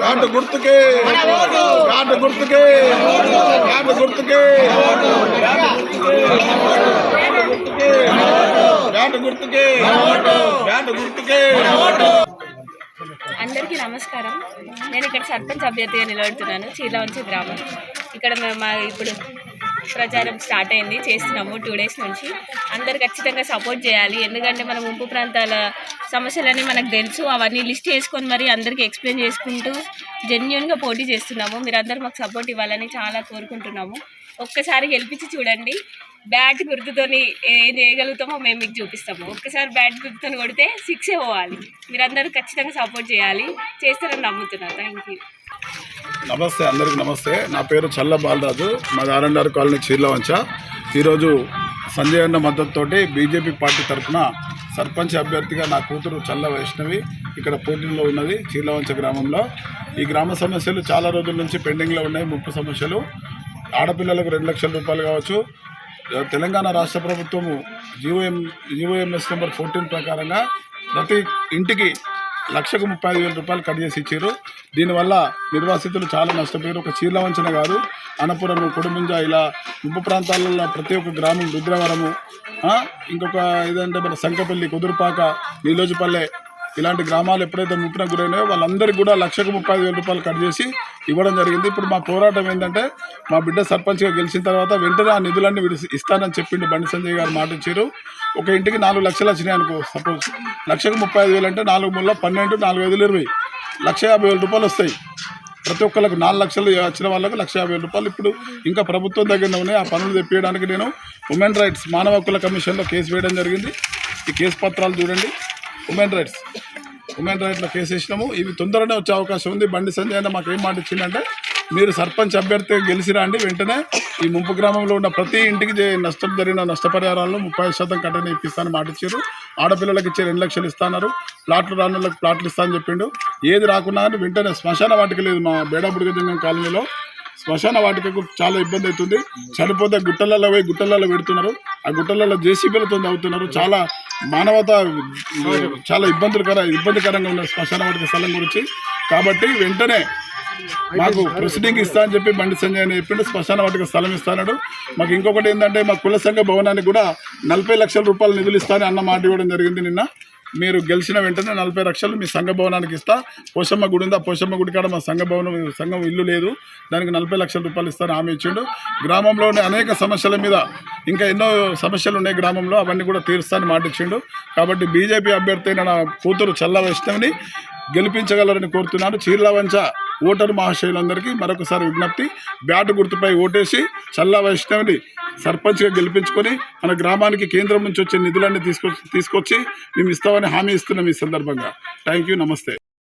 Bat గుర్తుకే bat గుర్తుకే bat గుర్తుకే బ్యాట్ గుర్తుకే బ్యాట్ గుర్తుకే. అందరికీ నమస్కారం. నేను ఇక్కడ సర్పంచ్ అభ్యర్థిగా నిలబడుతున్నాను. చీర్లవంచ గ్రామం. ఇక్కడ మేము ఇప్పుడు ప్రచారం స్టార్ట్ అయింది, చేస్తున్నాము 2 days నుంచి. అందరు ఖచ్చితంగా సపోర్ట్ చేయాలి. ఎందుకంటే మన ముంపు ప్రాంతాల సమస్యలన్నీ మనకు తెలుసు. అవన్నీ లిస్ట్ చేసుకొని మరి అందరికీ ఎక్స్ప్లెయిన్ చేసుకుంటూ జెన్యూన్గా పోటీ చేస్తున్నాము. మీరందరూ మాకు సపోర్ట్ ఇవ్వాలని చాలా కోరుకుంటున్నాము. ఒక్కసారి గెలిపించి చూడండి. బ్యాట్ గుర్తుతోని ఏం చేయగలుగుతామో మేము మీకు చూపిస్తాము. ఒక్కసారి బ్యాట్ గుర్తుతో కొడితే 6 పోవాలి. మీరందరూ ఖచ్చితంగా సపోర్ట్ చేయాలి. చేస్తారని నమ్ముతున్నాను. Thank you. నమస్తే, అందరికీ నమస్తే. నా పేరు చల్ల బాలరాజు, మాది ఆర్ఎన్ఆర్ కాలనీ చీర్లవంచ. ఈరోజు సంజయ్ అన్న మద్దతుతోటి బీజేపీ పార్టీ తరఫున సర్పంచ్ అభ్యర్థిగా నా కూతురు చల్ల వైష్ణవి ఇక్కడ పోటీలో ఉన్నది చీర్లవంచ గ్రామంలో. ఈ గ్రామ సమస్యలు చాలా రోజుల నుంచి పెండింగ్లో ఉన్నాయి. ముప్పు సమస్యలు, ఆడపిల్లలకు 2 లక్షల రూపాయలు కావచ్చు. తెలంగాణ రాష్ట్ర ప్రభుత్వము జీవోఎంఎస్ నెంబర్ 14 ప్రకారంగా ప్రతి ఇంటికి 1,35,000 రూపాయలు కట్ చేసి ఇచ్చారు. దీనివల్ల నిర్వాసితులు చాలా నష్టపోయారు. ఒక చీర్లవంచనే కాదు, అన్నపురం, కొడుముంజ, ఇలా ముంపు ప్రాంతాలలో ప్రతి ఒక్క గ్రామం, రుద్రవరము, ఇంకొక ఏదంటే మన సంకపల్లి, కుదురుపాక, నీలోజుపల్లె, ఇలాంటి గ్రామాలు ఎప్పుడైతే ముప్పున గురైనాయో వాళ్ళందరికీ కూడా 1,35,000 రూపాయలు కట్ చేసి ఇవ్వడం జరిగింది. ఇప్పుడు మా పోరాటం ఏంటంటే, మా బిడ్డ సర్పంచ్గా గెలిచిన తర్వాత వెంటనే ఆ నిధులన్నీ ఇస్తానని చెప్పిండు బండి సంజయ్ గారు, మాట ఇచ్చారు. ఒక ఇంటికి 4 లక్షలు వచ్చినాయి అనుకో. సపోజ్ 1,35,000 అంటే 4 మూల 12, 4 5 20, 1,50,000 రూపాయలు వస్తాయి. ప్రతి ఒక్కరికి 4 లక్షలు వచ్చిన వాళ్ళకి 1,50,000 రూపాయలు. ఇప్పుడు ఇంకా ప్రభుత్వం దగ్గర ఉన్నాయి. ఆ పనులు తెప్పించడానికి నేను ఉమెన్ రైట్స్ మానవ హక్కుల కమిషన్లో కేసు వేయడం జరిగింది. ఈ కేసు పత్రాలు చూడండి. ఉమెన్ రైట్స్లో కేసు వేసినాము. ఇవి తొందరనే వచ్చే అవకాశం ఉంది. బండి సంజయ్ అన్న మాకు ఏం మాట ఇచ్చిందంటే, మీరు సర్పంచ్ అభ్యర్థిగా గెలిచిరండి, వెంటనే ఈ ముంపు గ్రామంలో ఉన్న ప్రతి ఇంటికి నష్టం జరిగిన నష్టపరిహారాలను 30% కట్టని ఇప్పిస్తానని మాట ఇచ్చారు. ఆడపిల్లలకు ఇచ్చే 2 లక్షలు ఇస్తున్నారు. ప్లాట్లు రాని వాళ్ళకి ప్లాట్లు ఇస్తానని చెప్పిండు. ఏది రాకున్నా కానీ వెంటనే శ్మశాన వాటిక లేదు మా బేడాబుడిగజంగం కాలనీలో. శ్మశాన వాటికకు చాలా ఇబ్బంది అవుతుంది. చనిపోతే గుట్టలలో పోయి గుట్టలలో పెడుతున్నారు. ఆ గుట్టలలో జేసీబీలతో అవుతున్నారు. చాలా మానవత చాలా ఇబ్బందికరంగా ఉన్న శ్మశాన వాటిక స్థలం గురించి. కాబట్టి వెంటనే మాకు ప్రొసీడింగ్ ఇస్తా అని చెప్పి బండి సంజయ్ అని చెప్పిండు. శ్మశాన వాటిక స్థలం ఇస్తాడు. మాకు ఇంకొకటి ఏంటంటే, మా కుల సంఘ భవనానికి కూడా 40 లక్షల రూపాయలు నిధులు ఇస్తానని అన్న మాట ఇవ్వడం జరిగింది నిన్న. మీరు గెలిచిన వెంటనే 40 లక్షలు మీ సంఘ భవనానికి ఇస్తా. పోషమ్మ గుడి ఉంది, ఆ పోషమ్మ గుడి కాడ మా సంఘం ఇల్లు లేదు, దానికి 40 లక్షల రూపాయలు ఇస్తాను హామీ ఇచ్చిండు. గ్రామంలోని అనేక సమస్యల మీద, ఇంకా ఎన్నో సమస్యలు ఉన్నాయి గ్రామంలో, అవన్నీ కూడా తీరుస్తానని మాట ఇచ్చిండు. కాబట్టి బీజేపీ అభ్యర్థి అయిన నా కూతురు చల్ల వైష్ణవిని గెలిపించగలరని కోరుతున్నాను. చీర్లవంచ ఓటరు మహాశయులందరికీ మరొకసారి విజ్ఞప్తి, బ్యాట్ గుర్తుపై ఓటేసి చల్ల వైష్ణవిని సర్పంచ్గా గెలిపించుకొని మన గ్రామానికి కేంద్రం నుంచి వచ్చే నిధులన్నీ తీసుకొచ్చి మేము ఇస్తామని హామీ ఇస్తున్నాం ఈ సందర్భంగా. Thank you. నమస్తే.